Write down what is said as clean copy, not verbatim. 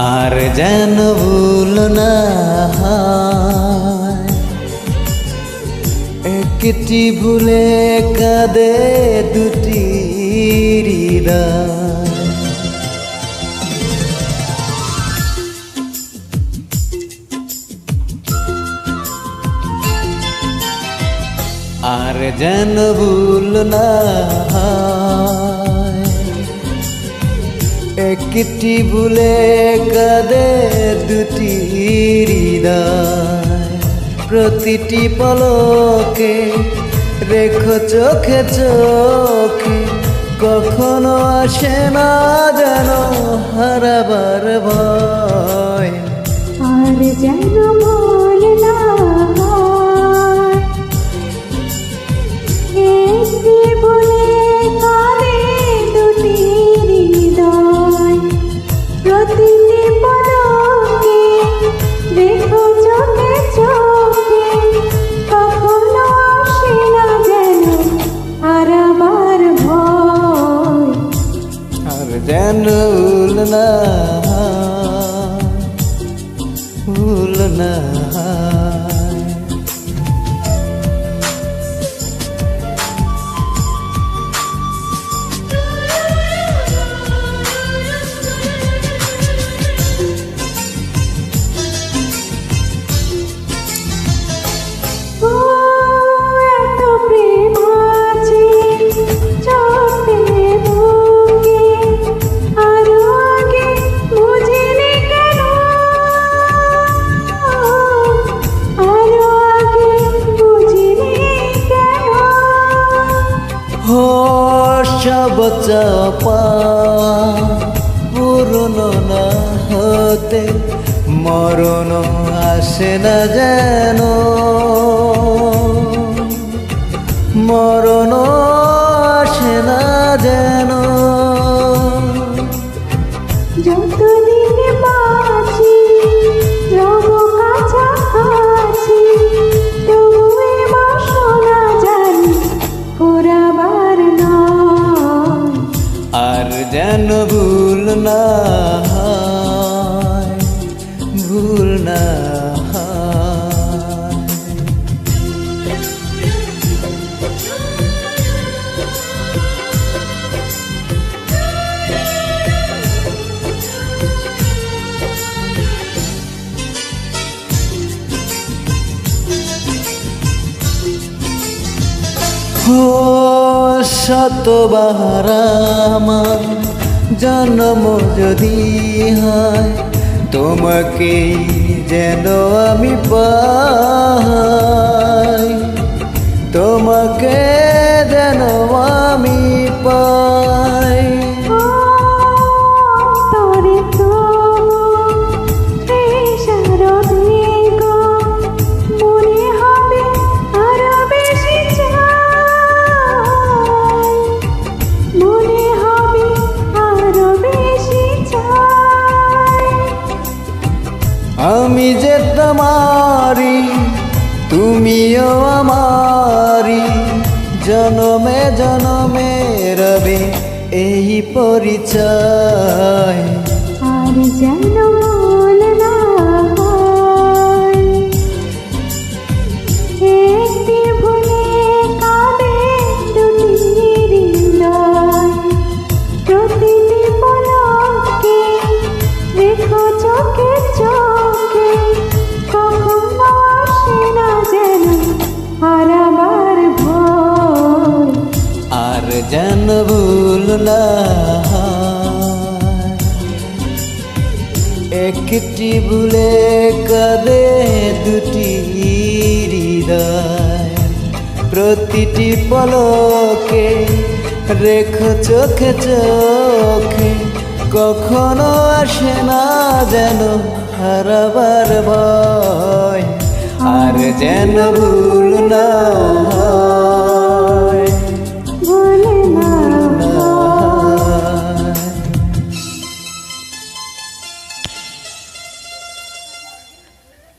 আর যেন ভুল না হয়, একটি ভুলে কাঁদে দুটি হৃদয়। আর যেন ভুল না হয়, একটি ভুলে কাঁদে দুটি হৃদয়। প্রতিটি পলকে রেখো চোখে চোখে, কখনো আসে না যেন হারাবার ভয়। আর যেন ভুল না হয়, একটি ভুলে কাঁদে দুটি হৃদয়। প্রতিটি পলকে রেখো চোখে চোখে, কখনো আসে না যেন হারাবার ভয়। আর যেন ভুল না হয়, ভুল না হয়। ও এত প্রেম আছে চোখে বুকে, আরো আগে বুঝিনি কেন, আরো আগে বুঝিনি কেন। হো সব চাপা পূর্ণ না হতে, মরণ আসে না যেন, মরণ আসে না যেন। যতদিন বাঁচি রব কাছাকাছি, তবু এ বাসনা জানি ফুরাবার নয়। আর যেন ভুল না হয়, ভুল না হয়। ও শতবার আমার জন্ম যদি হয়, তোমাকে যেন আমি পাই, তোমাকে যেন আমি পাই। তরে তো তৃষারোদ্বেগ মনে হবে আরো বেশি চাই, মনে হবে আরো বেশি চাই। আমি যে তোমারি, তুমিও আমারি, জনমে জনমে রবে এই পরিচয়। আর যেন ভুল না হয়, একটি ভুলে কাঁদে দুটি হৃদয়। প্রতিটি পলকে রেখো চোখে চোখে, কখনো আসে না যেন হারাবার ভয়। আর যেন ভুল না হয়, একটি ভুলে কাঁদে দুটি হৃদয়। প্রতিটি পলকে রেখো চোখে চোখে, কখনো আসে না যেন হারাবার ভয়। আর যেন ভুল না হয়।